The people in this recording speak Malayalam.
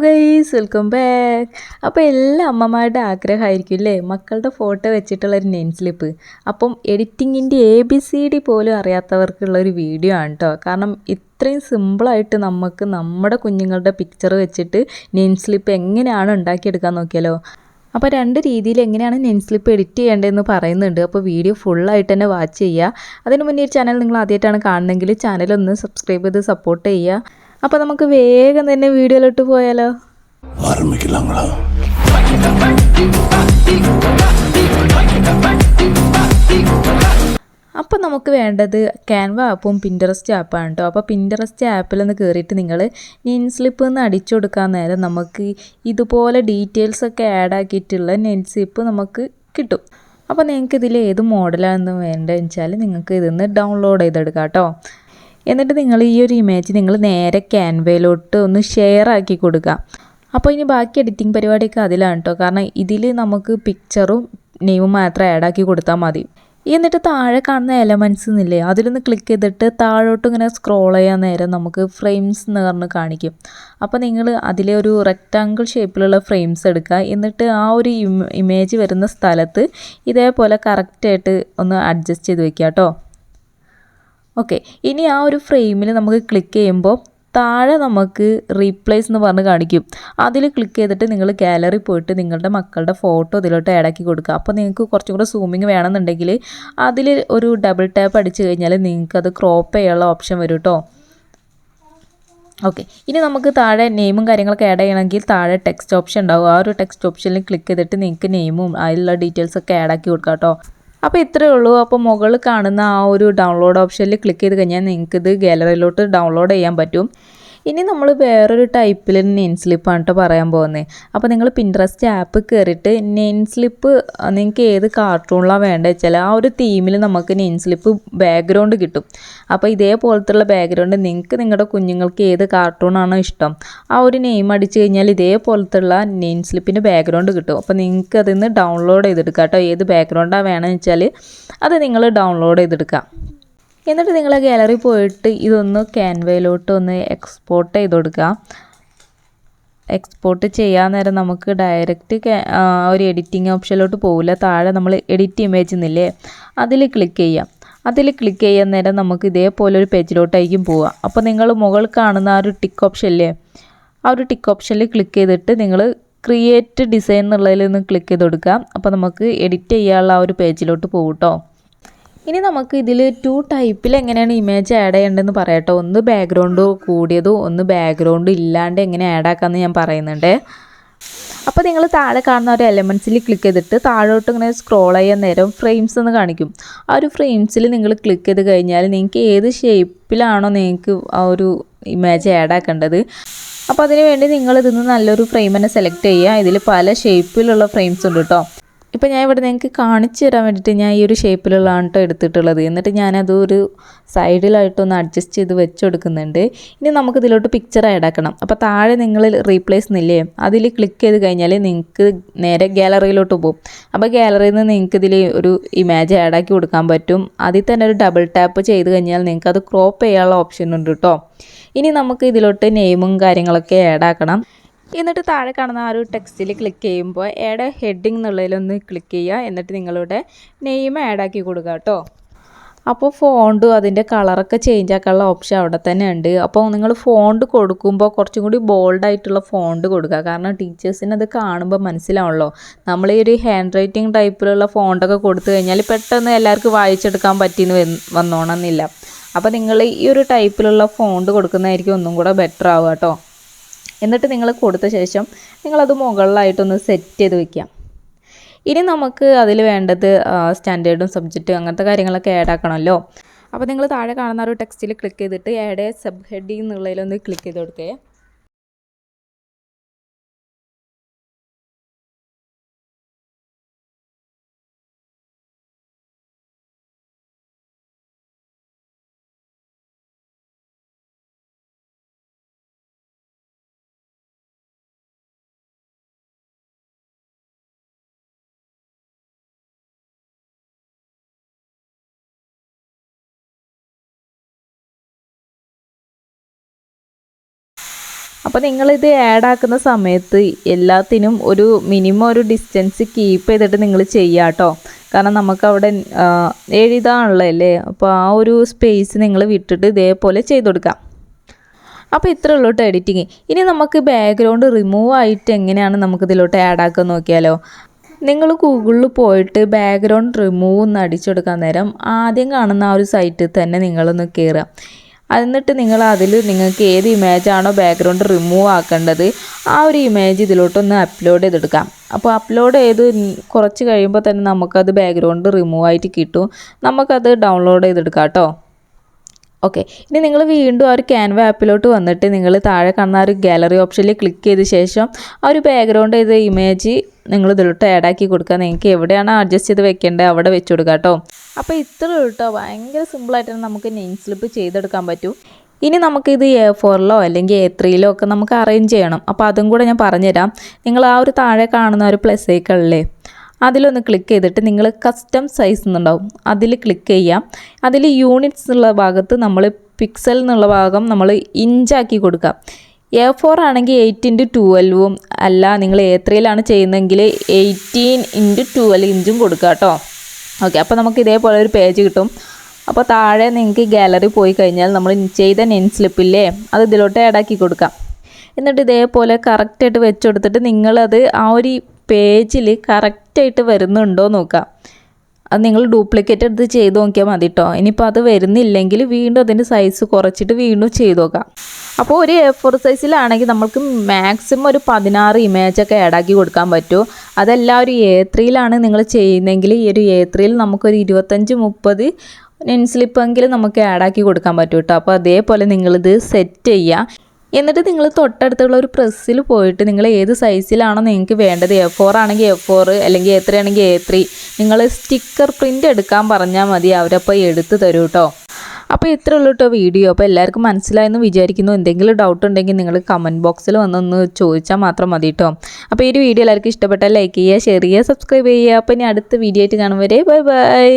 Guys, welcome back. അപ്പോൾ എല്ലാ അമ്മമാരുടെ ആഗ്രഹമായിരിക്കും അല്ലേ മക്കളുടെ ഫോട്ടോ വെച്ചിട്ടുള്ളൊരു നെയിം സ്ലിപ്പ്. അപ്പം എഡിറ്റിങ്ങിൻ്റെ ABCD പോലും അറിയാത്തവർക്കുള്ളൊരു വീഡിയോ ആണ് കേട്ടോ. കാരണം ഇത്രയും സിമ്പിളായിട്ട് നമുക്ക് നമ്മുടെ കുഞ്ഞുങ്ങളുടെ പിക്ചർ വെച്ചിട്ട് നെയിം സ്ലിപ്പ് എങ്ങനെയാണ് ഉണ്ടാക്കിയെടുക്കാൻ നോക്കിയാലോ. അപ്പോൾ രണ്ട് രീതിയിൽ എങ്ങനെയാണ് നെയിം സ്ലിപ്പ് എഡിറ്റ് ചെയ്യേണ്ടതെന്ന് പറയുന്നുണ്ട്. അപ്പോൾ വീഡിയോ ഫുള്ളായിട്ട് തന്നെ വാച്ച് ചെയ്യുക. അതിന് മുന്നേ ഈ ചാനൽ നിങ്ങൾ ആദ്യമായിട്ടാണ് കാണുന്നതെങ്കിൽ ചാനലൊന്ന് സബ്സ്ക്രൈബ് ചെയ്ത് സപ്പോർട്ട് ചെയ്യുക. അപ്പോൾ നമുക്ക് വേഗം തന്നെ വീഡിയോയിലോട്ട് പോയാലോ. ആരംഭിക്കലാങ്ങളാ. അപ്പോൾ നമുക്ക് വേണ്ടത് ക്യാൻവ ആപ്പും പിൻട്രസ്റ്റ് ആപ്പാണ് കേട്ടോ. അപ്പോൾ പിൻട്രസ്റ്റ് ആപ്പിലൊന്ന് കയറിയിട്ട് നിങ്ങൾ നെയിം സ്ലിപ്പ് എന്ന് അടിച്ചു കൊടുക്കാൻ നേരം നമുക്ക് ഇതുപോലെ ഡീറ്റെയിൽസൊക്കെ ആഡ് ആക്കിയിട്ടുള്ള നെയിം സ്ലിപ്പ് നമുക്ക് കിട്ടും. അപ്പോൾ നിങ്ങൾക്ക് ഇതിൽ ഏത് മോഡലാണെന്ന് വേണ്ടതെന്ന് വെച്ചാൽ നിങ്ങൾക്ക് ഇതിന്ന് ഡൗൺലോഡ് ചെയ്തെടുക്കാം കേട്ടോ. എന്നിട്ട് നിങ്ങൾ ഈ ഒരു ഇമേജ് നിങ്ങൾ നേരെ ക്യാൻവയിലോട്ട് ഒന്ന് ഷെയർ ആക്കി കൊടുക്കുക. അപ്പോൾ ഇനി ബാക്കി എഡിറ്റിംഗ് പരിപാടിയൊക്കെ അതിലാണ് കേട്ടോ. കാരണം ഇതിൽ നമുക്ക് പിക്ചറും നെയിമും മാത്രം ആഡാക്കി കൊടുത്താൽ മതി. എന്നിട്ട് താഴെ കാണുന്ന എലമെൻറ്റ്സ് എന്നില്ലേ, അതിലൊന്ന് ക്ലിക്ക് ചെയ്തിട്ട് താഴോട്ട് ഇങ്ങനെ സ്ക്രോൾ ചെയ്യാൻ നേരം നമുക്ക് ഫ്രെയിംസ് എന്ന് പറഞ്ഞ് കാണിക്കും. അപ്പോൾ നിങ്ങൾ അതിലെ ഒരു റെക്റ്റാങ്കിൾ ഷേപ്പിലുള്ള ഫ്രെയിംസ് എടുക്കുക. എന്നിട്ട് ആ ഒരു ഇമേജ് വരുന്ന സ്ഥലത്ത് ഇതേപോലെ കറക്റ്റായിട്ട് ഒന്ന് അഡ്ജസ്റ്റ് ചെയ്ത് വെക്കുക കേട്ടോ. ഓക്കെ, ഇനി ആ ഒരു ഫ്രെയിമിൽ നമുക്ക് ക്ലിക്ക് ചെയ്യുമ്പോൾ താഴെ നമുക്ക് റീപ്ലേസ് എന്ന് പറഞ്ഞ് കാണിക്കും. അതിൽ ക്ലിക്ക് ചെയ്തിട്ട് നിങ്ങൾ ഗാലറി പോയിട്ട് നിങ്ങളുടെ മക്കളുടെ ഫോട്ടോ ഇതിലോട്ട് ആഡാക്കി കൊടുക്കുക. അപ്പോൾ നിങ്ങൾക്ക് കുറച്ചും കൂടെ സൂമിങ് വേണമെന്നുണ്ടെങ്കിൽ അതിൽ ഒരു ഡബിൾ ടാപ്പ് അടിച്ച് കഴിഞ്ഞാൽ നിങ്ങൾക്കത് ക്രോപ്പ് ചെയ്യാനുള്ള ഓപ്ഷൻ വരും കേട്ടോ. ഓക്കെ, ഇനി നമുക്ക് താഴെ നെയിമും കാര്യങ്ങളൊക്കെ ആഡ് ചെയ്യണമെങ്കിൽ താഴെ ടെക്സ്റ്റ് ഓപ്ഷൻ ഉണ്ടാവും. ആ ഒരു ടെക്സ്റ്റ് ഓപ്ഷനിൽ ക്ലിക്ക് ചെയ്തിട്ട് നിങ്ങൾക്ക് നെയിമും അതിലുള്ള ഡീറ്റെയിൽസൊക്കെ ആഡാക്കി കൊടുക്കാം കേട്ടോ. അപ്പോൾ ഇത്രയേ ഉള്ളൂ. അപ്പോൾ മുകളിൽ കാണുന്ന ആ ഒരു ഡൗൺലോഡ് ഓപ്ഷനിൽ ക്ലിക്ക് ചെയ്ത് കഴിഞ്ഞാൽ നിങ്ങൾക്കിത് ഗാലറിയിലോട്ട് ഡൗൺലോഡ് ചെയ്യാൻ പറ്റും. ഇനി നമ്മൾ വേറൊരു ടൈപ്പിൽ നെയിം സ്ലിപ്പാണ് കേട്ടോ പറയാൻ പോകുന്നത്. അപ്പോൾ നിങ്ങൾ പിൻട്രസ്റ്റ് ആപ്പ് കയറിയിട്ട് നെയിം സ്ലിപ്പ് നിങ്ങൾക്ക് ഏത് കാർട്ടൂണിലാണ് വേണ്ടത് വെച്ചാൽ ആ ഒരു തീമിൽ നമുക്ക് നെയിം സ്ലിപ്പ് ബാക്ക്ഗ്രൗണ്ട് കിട്ടും. അപ്പോൾ ഇതേപോലത്തുള്ള ബാക്ക്ഗ്രൗണ്ട് നിങ്ങൾക്ക് നിങ്ങളുടെ കുഞ്ഞുങ്ങൾക്ക് ഏത് കാർട്ടൂണാണോ ഇഷ്ടം ആ ഒരു നെയിം അടിച്ച് കഴിഞ്ഞാൽ ഇതേപോലത്തുള്ള നെയിം സ്ലിപ്പിൻ്റെ ബാക്ക്ഗ്രൗണ്ട് കിട്ടും. അപ്പോൾ നിങ്ങൾക്ക് അതിൽ നിന്ന് ഡൗൺലോഡ് ചെയ്തെടുക്കാം കേട്ടോ. ഏത് ബാക്ക്ഗ്രൗണ്ടാണ് വേണമെന്ന് വെച്ചാൽ അത് നിങ്ങൾ ഡൗൺലോഡ് ചെയ്തെടുക്കാം. എന്നിട്ട് നിങ്ങൾ ഗാലറി പോയിട്ട് ഇതൊന്ന് ക്യാൻവയിലോട്ട് ഒന്ന് എക്സ്പോർട്ട് ചെയ്ത് കൊടുക്കുക. എക്സ്പോർട്ട് ചെയ്യാൻ നേരം നമുക്ക് ഡയറക്റ്റ് ഒരു എഡിറ്റിംഗ് ഓപ്ഷനിലോട്ട് പോകില്ല. താഴെ നമ്മൾ എഡിറ്റ് ഇമേജ് എന്നില്ലേ, അതിൽ ക്ലിക്ക് ചെയ്യാം. അതിൽ ക്ലിക്ക് ചെയ്യാൻ നേരം നമുക്ക് ഇതേപോലെ ഒരു പേജിലോട്ടായിരിക്കും പോവുക. അപ്പോൾ നിങ്ങൾ മുകളിൽ കാണുന്ന ആ ഒരു ടിക്ക് ഓപ്ഷൻ ഇല്ലേ, ആ ഒരു ടിക്ക് ഓപ്ഷനിൽ ക്ലിക്ക് ചെയ്തിട്ട് നിങ്ങൾ ക്രിയേറ്റ് ഡിസൈൻ എന്നുള്ളതിൽ ഒന്ന് ക്ലിക്ക് ചെയ്ത് കൊടുക്കുക. അപ്പോൾ നമുക്ക് എഡിറ്റ് ചെയ്യാനുള്ള ആ ഒരു പേജിലോട്ട് പോകും കേട്ടോ. ഇനി നമുക്ക് ഇതിൽ 2 ടൈപ്പിൽ എങ്ങനെയാണ് ഇമേജ് ആഡ് ചെയ്യേണ്ടതെന്ന് പറയട്ടോ. ഒന്ന് ബാക്ക്ഗ്രൗണ്ട് കൂടിയതും ഒന്ന് ബാക്ക്ഗ്രൗണ്ട് ഇല്ലാണ്ട് എങ്ങനെ ആഡ് ആക്കാമെന്ന് ഞാൻ പറയുന്നുണ്ട്. അപ്പോൾ നിങ്ങൾ താഴെ കാണുന്ന ഒരു എലമെൻറ്റ്സിൽ ക്ലിക്ക് ചെയ്തിട്ട് താഴോട്ട് ഇങ്ങനെ സ്ക്രോൾ ചെയ്യാൻ നേരം ഫ്രെയിംസ് എന്ന് കാണിക്കും. ആ ഒരു ഫ്രെയിംസിൽ നിങ്ങൾ ക്ലിക്ക് ചെയ്ത് കഴിഞ്ഞാൽ നിങ്ങൾക്ക് ഏത് ഷേപ്പിലാണോ നിങ്ങൾക്ക് ആ ഒരു ഇമേജ് ആഡ് ആക്കേണ്ടത് അപ്പോൾ അതിന് വേണ്ടി നിങ്ങൾ ഇതിന്ന് നല്ലൊരു ഫ്രെയിം തന്നെ സെലക്ട് ചെയ്യുക. ഇതിൽ പല ഷേപ്പിലുള്ള ഫ്രെയിംസ് ഉണ്ട് കേട്ടോ. ഇപ്പോൾ ഞാൻ ഇവിടെ നിങ്ങൾക്ക് കാണിച്ചു തരാൻ വേണ്ടിയിട്ട് ഞാൻ ഈ ഒരു ഷേപ്പിലുള്ളതാണ് കേട്ടോ എടുത്തിട്ടുള്ളത്. എന്നിട്ട് ഞാനത് ഒരു സൈഡിലായിട്ടൊന്ന് അഡ്ജസ്റ്റ് ചെയ്ത് വെച്ച് കൊടുക്കുന്നുണ്ട്. ഇനി നമുക്ക് ഇതിലോട്ട് പിക്ചർ ആഡ് ആക്കണം. അപ്പോൾ താഴെ നിങ്ങൾ റീപ്ലേസ് എന്നില്ലേ, അതിൽ ക്ലിക്ക് ചെയ്ത് കഴിഞ്ഞാൽ നിങ്ങൾക്ക് നേരെ ഗാലറിയിലോട്ട് പോകും. അപ്പോൾ ഗാലറിയിൽ നിന്ന് നിങ്ങൾക്ക് ഇതിൽ ഒരു ഇമേജ് ആഡ് ആക്കി കൊടുക്കാൻ പറ്റും. അതിൽ തന്നെ ഒരു ഡബിൾ ടാപ്പ് ചെയ്ത് കഴിഞ്ഞാൽ നിങ്ങൾക്ക് അത് ക്രോപ്പ് ചെയ്യാനുള്ള ഓപ്ഷൻ ഉണ്ട് കേട്ടോ. ഇനി നമുക്ക് ഇതിലോട്ട് നെയിമും കാര്യങ്ങളൊക്കെ ആഡ് ആക്കണം. എന്നിട്ട് താഴെ കാണുന്ന ആ ഒരു ടെക്സ്റ്റിൽ ക്ലിക്ക് ചെയ്യുമ്പോൾ ആഡ് ഹെഡിങ് എന്നുള്ളതിലൊന്ന് ക്ലിക്ക് ചെയ്യുക. എന്നിട്ട് നിങ്ങളുടെ നെയിം ആഡ് ആക്കി കൊടുക്കുക കേട്ടോ. അപ്പോൾ ഫോണ്ടും അതിൻ്റെ കളറൊക്കെ ചേഞ്ച് ആക്കാനുള്ള ഓപ്ഷൻ അവിടെ തന്നെ ഉണ്ട്. അപ്പോൾ നിങ്ങൾ ഫോണ്ട് കൊടുക്കുമ്പോൾ കുറച്ചും കൂടി ബോൾഡായിട്ടുള്ള ഫോണ്ട് കൊടുക്കുക. കാരണം ടീച്ചേഴ്സിന് അത് കാണുമ്പോൾ മനസ്സിലാവുമല്ലോ. നമ്മൾ ഈ ഒരു ഹാൻഡ് റൈറ്റിംഗ് ടൈപ്പിലുള്ള ഫോണ്ടൊക്കെ കൊടുത്തു കഴിഞ്ഞാൽ പെട്ടെന്ന് എല്ലാവർക്കും വായിച്ചെടുക്കാൻ പറ്റിയെന്ന് വന്നോണമെന്നില്ല. അപ്പോൾ നിങ്ങൾ ഈ ഒരു ടൈപ്പിലുള്ള ഫോണ്ട് കൊടുക്കുന്നതായിരിക്കും ഒന്നും കൂടെ ബെറ്റർ ആവുക കേട്ടോ. എന്നിട്ട് നിങ്ങൾ കൊടുത്ത ശേഷം നിങ്ങളത് മുകളിലായിട്ടൊന്ന് സെറ്റ് ചെയ്ത് വയ്ക്കാം. ഇനി നമുക്ക് അതിൽ വേണ്ടത് സ്റ്റാൻഡേർഡും സബ്ജക്റ്റും അങ്ങനത്തെ കാര്യങ്ങളൊക്കെ ആഡ് ആക്കണമല്ലോ. അപ്പോൾ നിങ്ങൾ താഴെ കാണുന്ന ഒരു ടെക്സ്റ്റിൽ ക്ലിക്ക് ചെയ്തിട്ട് ആഡ് സബ് ഹെഡിങ് എന്നുള്ളതിലൊന്ന് ക്ലിക്ക് ചെയ്ത് കൊടുക്കുക. അപ്പോൾ നിങ്ങളിത് ആഡ് ആക്കുന്ന സമയത്ത് എല്ലാത്തിനും ഒരു മിനിമം ഒരു ഡിസ്റ്റൻസ് കീപ്പ് ചെയ്തിട്ട് നിങ്ങൾ ചെയ്യുക കേട്ടോ. കാരണം നമുക്കവിടെ എഴുതാനുള്ളതല്ലേ, അപ്പോൾ ആ ഒരു സ്പേസ് നിങ്ങൾ വിട്ടിട്ട് ഇതേപോലെ ചെയ്ത് കൊടുക്കാം. അപ്പോൾ ഇത്രേ ഉള്ളൂ കേട്ടോ എഡിറ്റിങ്. ഇനി നമുക്ക് ബാക്ക്ഗ്രൗണ്ട് റിമൂവ് ആയിട്ട് എങ്ങനെയാണ് നമുക്കിതിലോട്ട് ആഡ് ആക്കാൻ നോക്കിയാലോ. നിങ്ങൾ ഗൂഗിളിൽ പോയിട്ട് ബാക്ക്ഗ്രൗണ്ട് റിമൂവ് എന്ന് അടിച്ചെടുക്കാൻ നേരം ആദ്യം കാണുന്ന ആ ഒരു സൈറ്റിൽ തന്നെ നിങ്ങളൊന്ന് കയറുക. എന്നിട്ട് നിങ്ങൾ അതിൽ നിങ്ങൾക്ക് ഏത് ഇമേജാണോ ബാക്ക്ഗ്രൗണ്ട് റിമൂവ് ആക്കേണ്ടത് ആ ഒരു ഇമേജ് ഇതിലോട്ടൊന്ന് അപ്ലോഡ് ചെയ്തെടുക്കാം. അപ്പോൾ അപ്ലോഡ് ചെയ്ത് കുറച്ച് കഴിയുമ്പോൾ തന്നെ നമുക്കത് ബാക്ക്ഗ്രൗണ്ട് റിമൂവ് ആയിട്ട് കിട്ടും. നമുക്കത് ഡൗൺലോഡ് ചെയ്തെടുക്കാം കേട്ടോ. ഓക്കെ, ഇനി നിങ്ങൾ വീണ്ടും ആ ഒരു ക്യാൻവ ആപ്പിലോട്ട് വന്നിട്ട് നിങ്ങൾ താഴെ കാണുന്ന ആ ഒരു ഗാലറി ഓപ്ഷനിൽ ക്ലിക്ക് ചെയ്ത ശേഷം ആ ഒരു ബാക്ക്ഗ്രൗണ്ട് ചെയ്ത ഇമേജ് നിങ്ങൾ ഇതിലോട്ട് ആഡ് ആക്കി കൊടുക്കുക. നിങ്ങൾക്ക് എവിടെയാണ് അഡ്ജസ്റ്റ് ചെയ്ത് വെക്കേണ്ടത് അവിടെ വെച്ച് കൊടുക്കുക കേട്ടോ. അപ്പോൾ ഇത്ര കേട്ടോ, ഭയങ്കര സിമ്പിളായിട്ടാണ് നമുക്ക് നെയിം സ്ലിപ്പ് ചെയ്തെടുക്കാൻ പറ്റും. ഇനി നമുക്കിത് A4 അല്ലെങ്കിൽ A3 ഒക്കെ നമുക്ക് അറേഞ്ച് ചെയ്യണം. അപ്പോൾ അതും കൂടെ ഞാൻ പറഞ്ഞുതരാം. നിങ്ങൾ ആ ഒരു താഴെ കാണുന്ന ഒരു പ്ലസ് ഐക്കണില്ലേ, അതിലൊന്ന് ക്ലിക്ക് ചെയ്തിട്ട് നിങ്ങൾ കസ്റ്റം സൈസ് എന്നുണ്ടാവും, അതിൽ ക്ലിക്ക് ചെയ്യാം. അതിൽ യൂണിറ്റ്സ് എന്നുള്ള ഭാഗത്ത് നമ്മൾ പിക്സൽ എന്നുള്ള ഭാഗം നമ്മൾ ഇഞ്ചാക്കി കൊടുക്കാം. A4 ആണെങ്കിൽ 8x12 അല്ല, നിങ്ങൾ A3 ചെയ്യുന്നതെങ്കിൽ 18x12 ഇഞ്ചും കൊടുക്കുക കേട്ടോ. ഓക്കെ, അപ്പോൾ നമുക്ക് ഇതേപോലെ ഒരു പേജ് കിട്ടും. അപ്പോൾ താഴെ നിങ്ങൾക്ക് ഗാലറി പോയി കഴിഞ്ഞാൽ നമ്മൾ ചെയ്ത നെയിം സ്ലിപ്പില്ലേ അത് ഇതിലോട്ട് ആഡാക്കി കൊടുക്കാം. എന്നിട്ട് ഇതേപോലെ കറക്റ്റായിട്ട് വെച്ച് കൊടുത്തിട്ട് നിങ്ങളത് ആ ഒരു പേജിൽ കറക്റ്റായിട്ട് വരുന്നുണ്ടോ നോക്കാം. അത് നിങ്ങൾ ഡ്യൂപ്ലിക്കേറ്റ് എടുത്ത് ചെയ്ത് നോക്കിയാൽ മതി കേട്ടോ. ഇനിയിപ്പോൾ അത് വരുന്നില്ലെങ്കിൽ വീണ്ടും അതിൻ്റെ സൈസ് കുറച്ചിട്ട് വീണ്ടും ചെയ്ത് നോക്കാം. അപ്പോൾ ഒരു A4 സൈസിലാണെങ്കിൽ നമുക്ക് മാക്സിമം ഒരു 16 ഇമേജൊക്കെ ആഡാക്കി കൊടുക്കാൻ പറ്റും. അതല്ല ഒരു A3 നിങ്ങൾ ചെയ്യുന്നതെങ്കിൽ ഈ ഒരു A3 നമുക്കൊരു 25-30 നെയിം സ്ലിപ്പെങ്കിലും നമുക്ക് ആഡാക്കി കൊടുക്കാൻ പറ്റും കേട്ടോ. അപ്പോൾ അതേപോലെ നിങ്ങളിത് സെറ്റ് ചെയ്യുക. എന്നിട്ട് നിങ്ങൾ തൊട്ടടുത്തുള്ള ഒരു പ്രസ്സിൽ പോയിട്ട് നിങ്ങൾ ഏത് സൈസിലാണോ നിങ്ങൾക്ക് വേണ്ടത്, A4 ആണെങ്കിൽ A4 അല്ലെങ്കിൽ A3 ആണെങ്കിൽ A3, നിങ്ങൾ സ്റ്റിക്കർ പ്രിൻ്റ് എടുക്കാൻ പറഞ്ഞാൽ മതി, അവരപ്പോൾ എടുത്ത് തരും കേട്ടോ. അപ്പോൾ ഇത്രേ ഉള്ളൂ കേട്ടോ വീഡിയോ. അപ്പോൾ എല്ലാവർക്കും മനസ്സിലായെന്ന് വിചാരിക്കുന്നു. എന്തെങ്കിലും ഡൗട്ട് ഉണ്ടെങ്കിൽ നിങ്ങൾ കമൻറ്റ് ബോക്സിൽ വന്നൊന്ന് ചോദിച്ചാൽ മാത്രം മതി കേട്ടോ. അപ്പോൾ ഈ ഒരു വീഡിയോ എല്ലാവർക്കും ഇഷ്ടപ്പെട്ടാൽ ലൈക്ക് ചെയ്യുക, ഷെയർ ചെയ്യുക, സബ്സ്ക്രൈബ് ചെയ്യുക. അപ്പോൾ ഇനി അടുത്ത വീഡിയോ ആയിട്ട് കാണും വരെ ബൈ ബൈ.